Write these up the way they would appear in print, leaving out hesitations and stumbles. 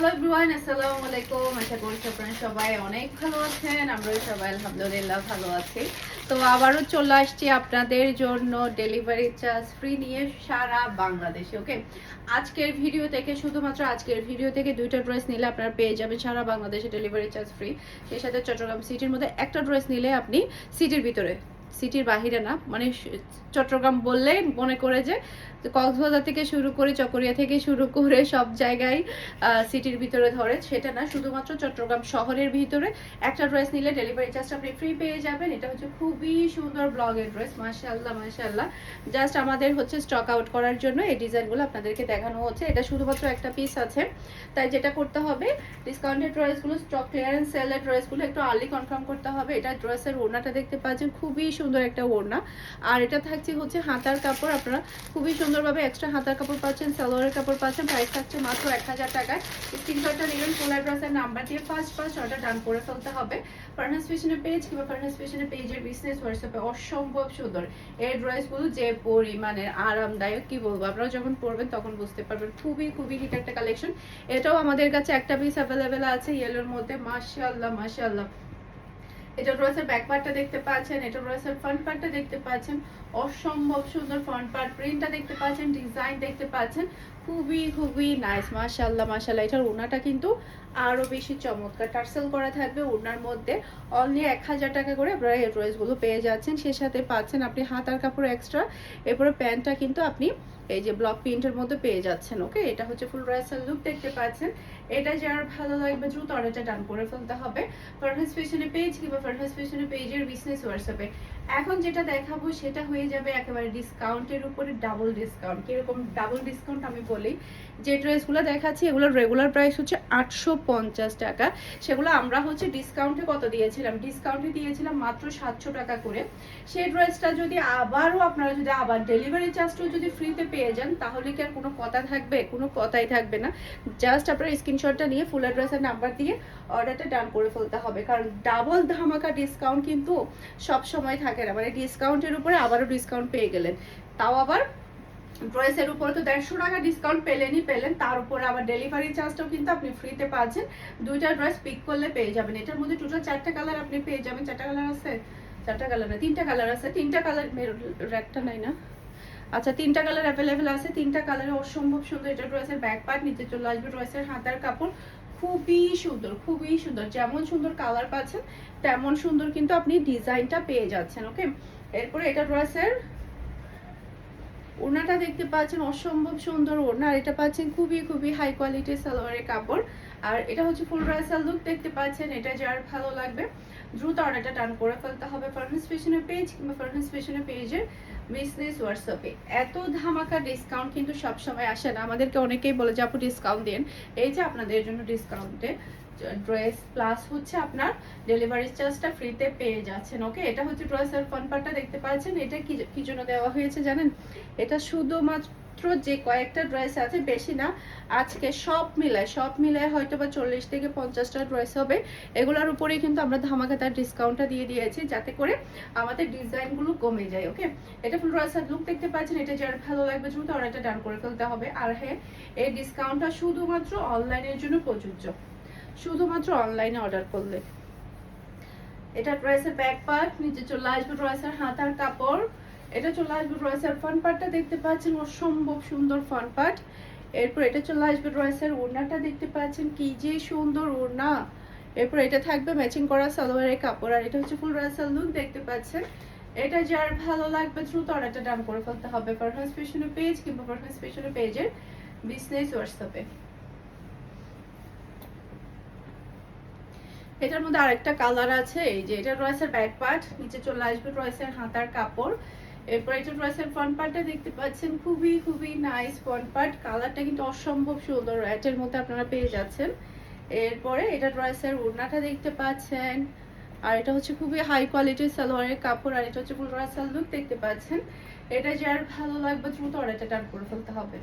Hello everyone, আসসালামু আলাইকুম। আশা করি আপনারা সবাই অনেক ভালো আছেন। আমরাও সবাই আলহামদুলিল্লাহ ভালো আছি। তো আবারও চলে আসছি আপনাদের জন্য ডেলিভারি চার্জ ফ্রি নিয়ে সারা বাংলাদেশে। ওকে, আজকের ভিডিও থেকে শুধুমাত্র আজকের ভিডিও থেকে 2টা ড্রেস নিলে আপনারা পেয়ে যাবেন সারা বাংলাদেশে ডেলিভারি চার্জ ফ্রি। সেই সাথে চট্টগ্রাম সিটির মধ্যে একটা ড্রেস নিলে আপনি সিটির ভিতরে, সিটির বাহিরে না, মানে চট্টগ্রাম বললে মনে করে যে কক্সবাজার থেকে শুরু করে চকরিয়া থেকে শুরু করে সব জায়গায় সিটির ভিতরে ধরে, সেটা না, শুধুমাত্র চট্টগ্রাম শহরের ভিতরে একটা ড্রেস নিলে ডেলিভারি চার্জটা আপনি ফ্রি পেয়ে যাবেন। এটা হচ্ছে খুবই সুন্দর ব্লগের ড্রেস, মাশাআল্লাহ মাশাআল্লাহ। জাস্ট আমাদের হচ্ছে স্টক আউট করার জন্য এই ডিজাইনগুলো আপনাদেরকে দেখানো হচ্ছে। এটা শুধুমাত্র একটা পিস আছে, তাই যেটা করতে হবে, ডিসকাউন্টেড ড্রেসগুলো, স্টক ক্লিয়ারেন্স সেলের ড্রেসগুলো একটু আর্লি কনফার্ম করতে হবে। এটা ড্রেসের ওড়নাটা দেখতে পাচ্ছেন, খুবই সুন্দর একটা ওড়না। আর এটা থাকছে হচ্ছে হাতার কাপড়, আপনারা খুবই সুন্দরভাবে এক্সট্রা হাতার কাপড় পাচ্ছেন, সালোয়ারের কাপড় পাচ্ছেন। প্রাইস থাকছে মাত্র 1000 টাকায়। স্ক্রিনশটটা নিলেন, ফুল অ্যাড্রেসের নাম্বার দিয়ে ফার্স্ট অর্ডার ডান করে ফেলতে হবে। ফার্নাস ফ্যাশনের পেজ কিংবা ফার্নাস ফ্যাশনের পেজের বিজনেস হোয়াটসঅ্যাপে অসম্ভব সুন্দর এই ড্রেসগুলো, যে পরিমাণের আরামদায়ক কি বলবো, আপনারা যখন পরবেন তখন বুঝতে পারবেন। খুবই খুবই হিট একটা কালেকশন। এটাও আমাদের কাছে একটা পিস অ্যাভেলেবেল আছে ইয়েলোর মধ্যে, মাশাআল্লাহ মাশাআল্লাহ। এটা ড্রেসের ব্যাক পার্টটা দেখতে পাচ্ছেন, এটা ড্রেসের ফ্রন্ট পার্টটা দেখতে পাচ্ছেন, অসম্ভব সুন্দর ফ্রন্ট পার্ট, প্রিন্টটা দেখতে পাচ্ছেন, ডিজাইন দেখতে পাচ্ছেন, খুবই খুবই নাইস, মাশাআল্লাহ মাশাআল্লাহ। এটার ওড়নাটা কিন্তু আরো বেশি চমৎকার, টার্সেল করা থাকবে ওড়নার মধ্যে। অনলি 1000 টাকা করে আপনারা এই ড্রেসগুলো পেয়ে যাচ্ছেন। সে সাথে পাচ্ছেন আপনি হাতার কাপড় এক্সট্রা, এরপরে প্যান্টটা কিন্তু আপনি এই যে ব্লক প্রিন্টের মধ্যে পেয়ে যাচ্ছেন। ওকে, এটা হচ্ছে ফুল ড্রেসের লুক দেখতে পাচ্ছেন। এটা যার ভালো লাগবে দ্রুত অর্ডারটা ডান করে ফেলতে হবে ফারহাস ফ্যাশনের পেজ কিংবা ফারহাস ফ্যাশনের পেজের বিজনেস হোয়াটসঅ্যাপে। এখন যেটা দেখাবো সেটা হয়ে যাবে একেবারে ডিসকাউন্টের উপরে ডাবল ডিসকাউন্ট। কিরকম ডাবল ডিসকাউন্ট আমি বলি, যে ড্রেসগুলো দেখাচ্ছি এগুলোর রেগুলার প্রাইস হচ্ছে 850 টাকা, সেগুলো আমরা হচ্ছে ডিসকাউন্টে কত দিয়েছিলাম, ডিসকাউন্টে দিয়েছিলাম মাত্র 700 টাকা করে। সেই ড্রেসটা যদি আবারও আপনারা যদি আবার ডেলিভারি চার্জটাও যদি ফ্রিতে পেয়ে যান, তাহলে কি আর কোনো কথা থাকবে? কোনো কথাই থাকবে না। জাস্ট আপনারা স্ক্রিনশটটা নিয়ে ফুল অ্যাড্রেসের নাম্বার দিয়ে অর্ডারটা ডান করে ফেলতে হবে, কারণ ডাবল ধামাকা ডিসকাউন্ট কিন্তু সব সময় থাকে না। মানে ডিসকাউন্টের উপরে আবারও ডিসকাউন্ট পেয়ে গেলেন, তাও আবার ড্রেসের উপরে তো 150 টাকা ডিসকাউন্ট পেলেন, তার উপরে আবার ডেলিভারি চার্জটাও কিন্তু আপনি ফ্রিতে পাচ্ছেন। 2টা ড্রেস পিক করলে পেয়ে যাবেন। এটার মধ্যে টোটাল 4টা কালার আপনি পেয়ে যাবেন। 4টা কালার আছে, 4টা কালার না, 3টা কালার আছে। 3টা কালার, রেডটা নাই না, আচ্ছা 3টা কালার অ্যাভেলেবেল আছে। 3টা কালারে অসম্ভব সুন্দর। এটা ড্রেসের ব্যাক পার্ট, নিচে চলে আসবে ড্রেসের হাতার কাপড়, খুবই সুন্দর খুবই সুন্দর। যেমন সুন্দর কালার পাচ্ছেন তেমন সুন্দর কিন্তু আপনি ডিজাইনটা পেয়ে যাচ্ছেন। ওকে, এরপরে এটা ড্রেসের ওড়নাটা দেখতে পাচ্ছেন, অসম্ভব সুন্দর ওড়না। আর এটা পাচ্ছেন খুবই খুবই হাই কোয়ালিটির সালোয়ারের কাপড়। আর এটা হচ্ছে ফুল ড্রেসের লুক দেখতে পাচ্ছেন। এটা যার ভালো লাগবে দ্রুত অর্ডারটা ডান করে ফেলতে হবে ফারহাস ফ্যাশনের পেজ কিংবা ফারহাস ফ্যাশনের পেজের বিজনেস হোয়াটসঅ্যাপে। এত ধামাকা ডিসকাউন্ট কিন্তু সবসময় আসে না। আমাদেরকে অনেকেই বলে যে আপু ডিসকাউন্ট দেন, এই যে আপনাদের জন্য ডিসকাউন্টে ড্রেস প্লাস হচ্ছে আপনার ডেলিভারি চার্জটা ফ্রিতে পেয়ে যাচ্ছেন। ওকে, এটা হচ্ছে ড্রেসের ফ্রন্ট পার্টটা দেখতে পাচ্ছেন। এটা কি জন্য দেওয়া হয়েছে জানেন? এটা শুধুমাত্র যে কয়েকটা ড্রেস আছে, বেশি না, আজকে সব মিলায় হয়তো বা 40 থেকে 50টা ড্রেস হবে। এগুলোর উপরেই কিন্তু আমরা ধামাকাদার ডিসকাউন্টটা দিয়ে দিয়েছি, যাতে করে আমাদের ডিজাইনগুলো কমে যায়। ওকে, এটা ফুল ড্রেসের লুক দেখতে পাচ্ছেন। এটা যার ভালো লাগবে দ্রুত অর্ডারটা ডান করে ফেলতে হবে। আর হ্যাঁ, এই ডিসকাউন্টটা শুধুমাত্র অনলাইনের জন্য প্রযোজ্য, শুধুমাত্র অনলাইনে অর্ডার করলে। এটা ড্রেসের ব্যাক পার্ট, নিচে চলে আসবে ড্রেসের হাতার কাপড়, এটা চলে আসবে ড্রেসের ফ্রন্ট পার্টটা দেখতে পাচ্ছেন, অসম্ভব সুন্দর ফ্রন্ট পার্ট। এরপর এটা চলে আসবে ড্রেসের ওড়নাটা দেখতে পাচ্ছেন, কি যে সুন্দর ওড়না। এরপর এটা থাকবে ম্যাচিং করা সালোয়ারের কাপড়। আর এটা হচ্ছে ফুল ড্রেসের লুক দেখতে পাচ্ছেন। এটা যার ভালো লাগবে দ্রুত অর্ডারটা ডান করে ফেলতে হবে ফারহাস ফ্যাশনের পেজ কিংবা ফারহাস ফ্যাশনের পেজের বিজনেস হোয়াটসঅ্যাপে। এটার মধ্যে আরেকটা কালার আছে, এই যে এটা ড্রেসের ব্যাক পার্ট, নিচে চলে আসবে ড্রেসের হাতার কাপড়। এরপর এটা ড্রেসের ফ্রন্ট পার্টটা দেখতে পাচ্ছেন, খুবই খুবই নাইস ফ্রন্ট পার্ট। কালারটা কিন্তু অসম্ভব সুন্দর, রেটের মধ্যে আপনারা পেয়ে যাচ্ছেন। এরপরে এটা ড্রেসের ওড়নাটা দেখতে পাচ্ছেন। আর এটা হচ্ছে খুবই হাই কোয়ালিটির সালোয়ারের কাপড়। আর এটা হচ্ছে ফুল ড্রেসের লুক দেখতে পাচ্ছেন। এটা যার ভালো লাগবে দ্রুত অর্ডারটা ডান করে ফেলতে হবে।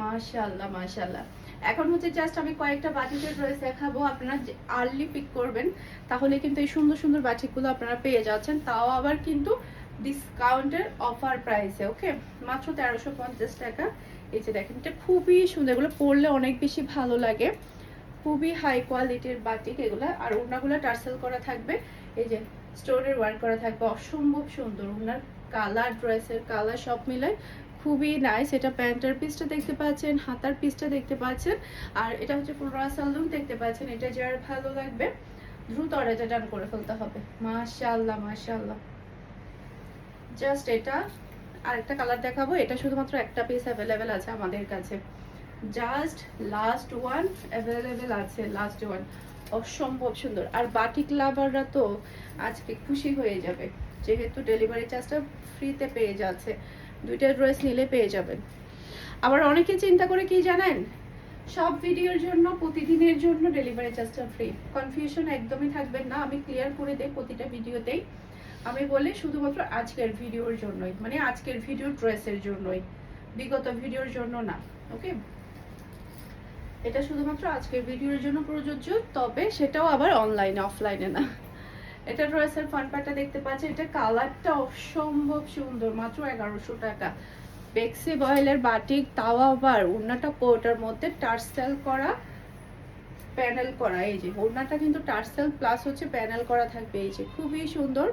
মাশাআল্লাহ মাশাআল্লাহ। এখন হচ্ছে জাস্ট আমি কয়েকটা বাটিকের ড্রেস দেখাবো, আপনারা আর্লি পিক করবেন, তাহলে কিন্তু এই সুন্দর সুন্দর বাটিকগুলো আপনারা পেয়ে যাচ্ছেন, তাও আবার কিন্তু ডিসকাউন্টের অফার প্রাইসে। ওকে, মাত্র 1350 টাকা এই যে দেখেন এটা খুবই সুন্দর, এগুলো পরলে অনেক বেশি ভালো লাগে, খুবই হাই কোয়ালিটির বাটিক এগুলো। আর ওড়নাগুলো টার্সেল করা থাকবে, এই যে স্টোনের ওয়ার্ক করা থাকবে, অসম্ভব সুন্দর। ওনার কালার, ড্রেসের কালার সব মিলে খুবই নাইস। এটা প্যান্টের পিসটা দেখতে পাচ্ছেন, হাতার পিসটা দেখতে পাচ্ছেন, আর এটা হচ্ছে ফুল রাসাল লুক দেখতে পাচ্ছেন। এটা যার ভালো লাগবে দ্রুত অর্ডারটা ডান করে ফেলতে হবে। মাশাআল্লাহ মাশাআল্লাহ। জাস্ট এটা আরেকটা কালার দেখাবো, এটা শুধুমাত্র একটা পিস অ্যাভেলেবেল আছে আমাদের কাছে, জাস্ট লাস্ট ওয়ান অ্যাভেলেবেল আছে, লাস্ট ওয়ান। অসম্ভব সুন্দর। আর বাটিক লাভাররা তো আজকে খুশি হয়ে যাবে, যেহেতু ডেলিভারি চার্জটা ফ্রিতে পেয়ে যাচ্ছে, দুইটা ড্রেস নিলে পেয়ে যাবেন। আবার অনেকে চিন্তা করে কি জানেন, সব ভিডিওর জন্য প্রতিদিনের জন্য ডেলিভারি চার্জটা ফ্রি। কনফিউশন একদমই থাকবেন না, আমি ক্লিয়ার করে দেই প্রতিটা ভিডিওতেই। আমি বলি শুধুমাত্র আজকের ভিডিওর জন্যই, মানে আজকের ভিডিও ড্রেসের জন্যই, বিগত ভিডিওর জন্য না। ওকে, এটা শুধুমাত্র আজকের ভিডিওর জন্য প্রযোজ্য, তবে সেটাও আবার অনলাইনে, অফলাইনে না। এটা ড্রেসের ফ্রন্ট পার্টটা দেখতে পাচ্ছেন, এটা কালারটা অসম্ভব সুন্দর, মাত্র 1100 টাকা। বেক্সি বয়েলের বাটিক, তাও আবার ওড়নাটা কোটার মধ্যে টার্সেল করা, প্যানেল করা। এই যে ওড়নাটা কিন্তু টার্সেল প্লাস হচ্ছে প্যানেল করা থাকবে, এই যে খুবই সুন্দর।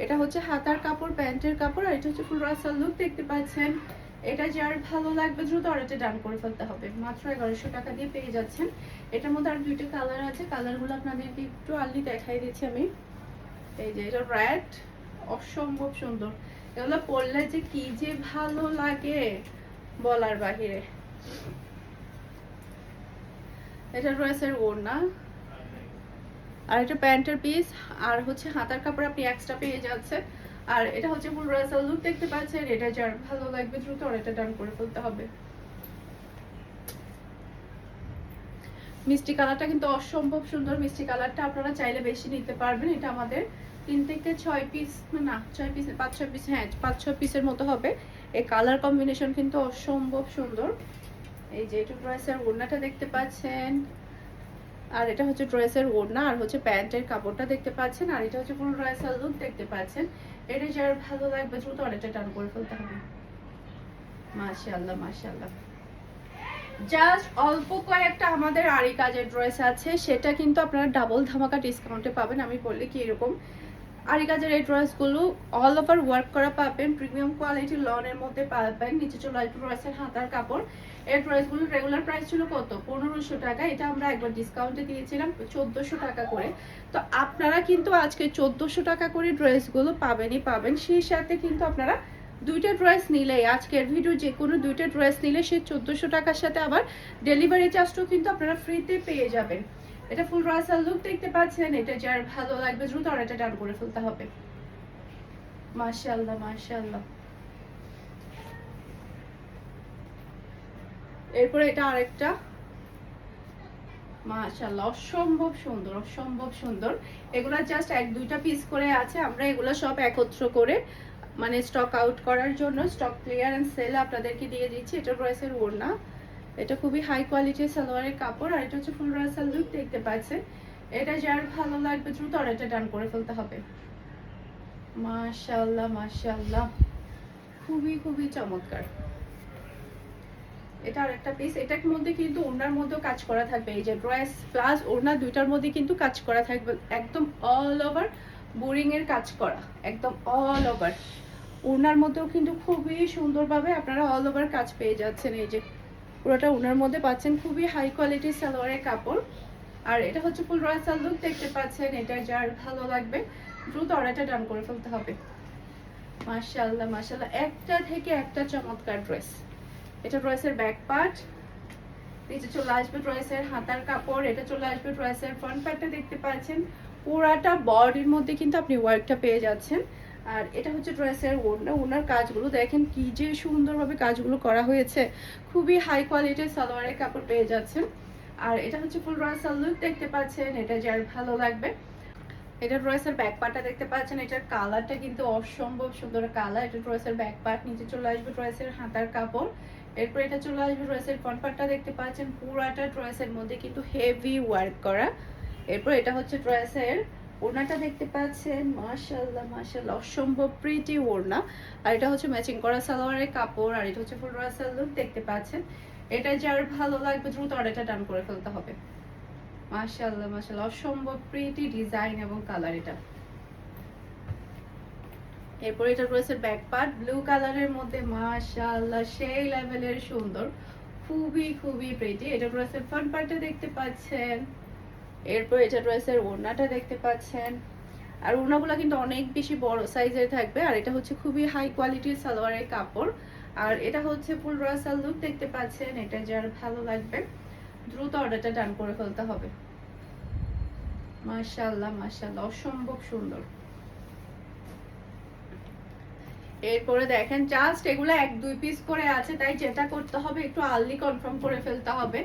এটা হচ্ছে হাতার কাপড়, প্যান্টের কাপড়, আর এটা হচ্ছে ফুল রাসাল লুক দেখতে পাচ্ছেন। এটা যার ভালো লাগবে দ্রুত অর্ডারটা ডান করে ফেলতে হবে। মাত্র 1100 টাকা দিয়ে পেয়ে যাচ্ছেন। এটার মধ্যে আর দুইটা কালার আছে, কালারগুলো আপনাদেরকে একটু আর্লি দেখাই দিচ্ছি আমি। এই যে এটা রেড, অসম্ভব সুন্দর। এগুলো পরলে যে কি যে ভালো লাগে বলার বাহিরে। এটা ড্রেসের ওড়না, আর এটা প্যান্টের পিস, আর হচ্ছে হাতার কাপড় আপনি এক্সট্রা পেয়ে যাচ্ছেন। আর এটা হচ্ছে ফুল রাসাল লুক দেখতে পাচ্ছেন। এটা যার ভালো লাগবে দ্রুত অর্ডারটা ডান করে ফেলতে হবে। মিষ্টি কালারটা কিন্তু অসম্ভব সুন্দর। মিষ্টি কালারটা আপনারা চাইলে বেশি নিতে পারবেন। এটা আমাদের 3 থেকে 6 পিস, না 6 পিস, 5-6 পিস, হ্যাঁ 5-6 পিসের মতো হবে। এই কালার কম্বিনেশন কিন্তু অসম্ভব সুন্দর। এই যে এটা ড্রেসের ওড়নাটা দেখতে পাচ্ছেন, আর এটা হচ্ছে ড্রেসের ওড়না, আর হচ্ছে প্যান্টের কাপড়টা দেখতে পাচ্ছেন, আর এটা হচ্ছে ফুল রাসাল লুক দেখতে পাচ্ছেন। এটা যার ভালো লাগবে দ্রুত অর্ডারটা ডান করে ফেলতে হবে। মাশাআল্লাহ মাশাআল্লাহ। জাস্ট অল্প কয়েকটা আমাদের আরি কাজের ড্রেস আছে, সেটা কিন্তু আপনারা ডাবল ধামাকা ডিসকাউন্টে পাবেন। আমি বললে কি এরকম আরি কাজের এই ড্রেসগুলো অল ওভার ওয়ার্ক করা পাবেন, প্রিমিয়াম কোয়ালিটির লনের মধ্যে পাবেন। নিচে চলে আসবে ড্রেসের হাতার কাপড়। এই ড্রেসগুলোর রেগুলার প্রাইস ছিল কত? 1500 টাকা। এটা আমরা একবার ডিসকাউন্টে দিয়েছিলাম 1400 টাকা করে। তো আপনারা কিন্তু আজকে 1400 টাকা করে ড্রেসগুলো পাবেনই পাবেন। সেই সাথে কিন্তু আপনারা দুইটা ড্রেস নিলে, আজকের ভিডিও যে কোনো দুইটা ড্রেস নিলে সেই 1400 টাকার সাথে আবার ডেলিভারি চার্জটাও কিন্তু আপনারা ফ্রিতে পেয়ে যাবেন। এটা ফুল রাসাল লুক দেখতে পাচ্ছেন। এটা যার ভালো লাগবে দ্রুত অর্ডারটা ডান করে ফেলতে হবে। মাশাআল্লাহ মাশাআল্লাহ। এরপরে এটা আরেকটা, মাশাআল্লাহ অসম্ভব সুন্দর, অসম্ভব সুন্দর। এগুলা জাস্ট 1-2টা পিস করে আছে, আমরা এগুলা সব একত্র করে মানে স্টক আউট করার জন্য, স্টক ক্লিয়ারেন্স সেল আপনাদেরকে দিয়ে দিচ্ছি। এটা ড্রেসের ওড়না, এটা খুবই হাই কোয়ালিটির সালোয়ারের কাপড়, আর এটা হচ্ছে ফুল রাসাল লুক দেখতে পাচ্ছেন। এটা যার ভালো লাগবে দ্রুত অর্ডারটা ডান করে ফেলতে হবে। মাশাআল্লাহ মাশাআল্লাহ, খুবই খুবই চমৎকার। এটা আরেকটা পিস, এটার মধ্যে কিন্তু ওড়নার মধ্যেও কাজ করা থাকবে। এই যে ড্রেস প্লাস ওড়না দুইটার মধ্যে কিন্তু কাজ করা থাকবে, একদম অল ওভার বোরিং এর কাজ করা, একদম অল ওভার। ওড়নার মধ্যেও কিন্তু খুবই সুন্দরভাবে আপনারা অল ওভার কাজ পেয়ে যাচ্ছেন। এই যে পুরোটা ওড়নার মধ্যে পাচ্ছেন, খুবই হাই কোয়ালিটির সালোয়ারের কাপড়। আর এটা হচ্ছে ফুল রাসাল লুক দেখতে পাচ্ছেন। এটা যার ভালো লাগবে দ্রুত অর্ডারটা ডান করে ফেলতে হবে। মাশাআল্লাহ মাশাআল্লাহ, একটা থেকে একটা চমৎকার ড্রেস। এটা ড্রেসের ব্যাক পার্ট, নিচে চলে আসবে ড্রেসের হাতার কাপড়, এটা চলে আসবে ড্রেসের ফ্রন্ট পার্টটা দেখতে পাচ্ছেন। পুরাটা বডির মধ্যে কিন্তু আপনি ওয়ার্কটা পেয়ে যাচ্ছেন। আর এটা হচ্ছে ড্রেসের ওড়না, ওড়নার কাজগুলো দেখেন কি যে সুন্দরভাবে কাজগুলো করা হয়েছে, খুবই হাই কোয়ালিটির সালোয়ারের কাপড় পেয়ে যাচ্ছেন। আর এটা হচ্ছে ফুল রাসাল লুক দেখতে পাচ্ছেন। এটা যার ভালো লাগবে, এটা ড্রেসের ব্যাক পার্টটা দেখতে পাচ্ছেন। এটার কালারটা কিন্তু অসম্ভব সুন্দর কালার। এটা ড্রেসের ব্যাক পার্ট, নিচে চলে আসবে ড্রেসের হাতার কাপড়, এরপর এটা চলে আসবে ড্রেসের ফ্রন্ট পার্টটা দেখতে পাচ্ছেন। পুরাটা ড্রেসের মধ্যে কিন্তু হেভি ওয়ার্ক করা। এরপর এটা হচ্ছে ড্রেসের ওড়নাটা দেখতে পাচ্ছেন, মাশাআল্লাহ মাশাআল্লাহ অসম্ভব প্রিটি ওড়না। আর এটা হচ্ছে ম্যাচিং করা সালোয়ারের কাপড়, আর এটা হচ্ছে ফুল রাসাল লুক দেখতে পাচ্ছেন। এটা যার ভালো লাগবে দ্রুত অর্ডারটা ডান করে ফেলতে হবে। মাশাআল্লাহ মাশাআল্লাহ অসম্ভব প্রিটি ডিজাইন এবং কালার এটা। এরপর এটা রয়েছে ব্যাক পার্ট ব্লু কালারের মধ্যে, মাশাআল্লাহ সেই লেভেলের সুন্দর, খুবই খুবই প্রিটি। এটা রয়েছে ফ্রন্ট পার্টটা দেখতে পাচ্ছেন। এরপর এটা রয়েছে ওড়নাটা দেখতে পাচ্ছেন। আর ওড়নাগুলো কিন্তু অনেক বেশি বড় সাইজের থাকবে। আর এটা হচ্ছে খুবই হাই কোয়ালিটির সালোয়ারের কাপড়। আর এটা হচ্ছে ফুল রাসাল লুক দেখতে পাচ্ছেন। এটা যার ভালো লাগবে দ্রুত অর্ডারটা ডান করে ফেলতে হবে। মাশাআল্লাহ মাশাআল্লাহ অসম্ভব সুন্দর। এরপরে দেখেন জাস্ট এগুলো 1-2 পিস করে আছে, তাই যেটা করতে হবে একটু আর্লি কনফার্ম করে ফেলতে হবে,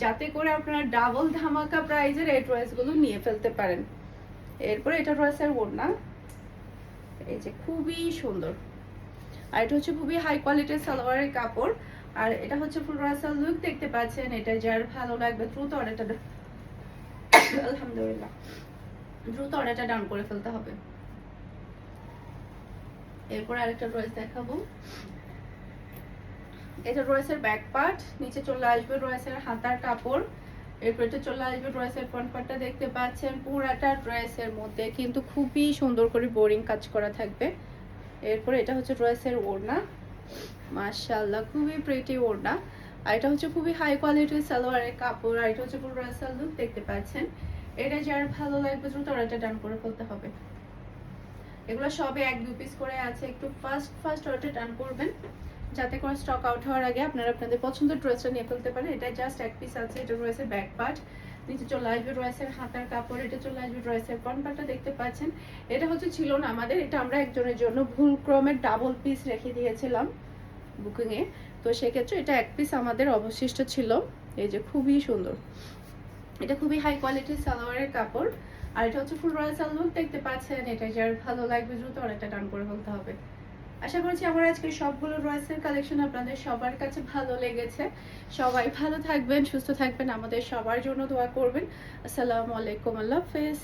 যাতে করে আপনারা ডাবল ধামাকা প্রাইজের এই ড্রেসগুলো নিয়ে ফেলতে পারেন। এরপরে এটা রয়েছে ওড়না, এই যে খুবই সুন্দর। আর এটা হচ্ছে খুবই হাই কোয়ালিটির সালোয়ারের কাপড়। আর এটা হচ্ছে ফুল রাসাল লুক দেখতে পাচ্ছেন। এটা যার ভালো লাগবে দ্রুত অর্ডারটা আলহামদুলিল্লাহ দ্রুত অর্ডারটা ডাউন করে ফেলতে হবে। এরপর আরেকটা ড্রেস দেখাবো। এটা ড্রেসের ব্যাক পার্ট, নিচে চলে আসবে ড্রেসের হাতার কাপড়। এরপর এটা চলে আসবে ড্রেসের ফ্রন্ট পার্টটা দেখতে পাচ্ছেন। পুরাটা ড্রেসের মধ্যে কিন্তু খুবই সুন্দর করে বোরিং কাজ করা থাকবে। এরপর এটা হচ্ছে ড্রেসের ওড়না, মাশাআল্লাহ খুবই প্রিটি ওড়না। আর এটা হচ্ছে খুবই হাই কোয়ালিটির সালোয়ারের কাপড়। আর এটা হচ্ছে ফুল রাসাল লুক দেখতে পাচ্ছেন। এটা যার ভালো লাগবে দ্রুত অর্ডারটা ডান করে ফেলতে হবে। এগুলো সবে 1-2 পিস করে আছে, একটু ফাস্ট অর্ডার ডান করবেন, যাতে করে স্টক আউট হওয়ার আগে আপনারা আপনাদের পছন্দের ড্রেসটা নিয়ে ফেলতে পারেন। এটা জাস্ট 1 পিস আছে। এটা রয়েছে ব্যাক পার্ট, নিচে চলে আসবে ড্রেসের হাতার কাপড়। এটা চলে আসবে ড্রেসের ফ্রন্ট পার্টটা দেখতে পাচ্ছেন। এটা হচ্ছে ছিল না আমাদের, এটা আমরা একজনের জন্য ভুল ক্রমে ডাবল পিস রেখে দিয়েছিলাম বুকিং এ, তো সেক্ষেত্রে এটা 1 পিস আমাদের অবশিষ্ট ছিল। এই যে খুবই সুন্দর, এটা খুবই হাই কোয়ালিটির সালোয়ারের কাপড়। আর এটা হচ্ছে ফুল রাসাল লুক দেখতে পাচ্ছেন। এটা যার ভালো লাগবে দ্রুত অর্ডারটা ডান করে ফেলতে হবে। আশা করছি আমার আজকে সবগুলো ড্রেসের কালেকশন আপনাদের সবার কাছে ভালো লেগেছে। সবাই ভালো থাকবেন, সুস্থ থাকবেন, আমাদের সবার জন্য দোয়া করবেন। আসসালামু আলাইকুম, আল্লাহ হাফেজ।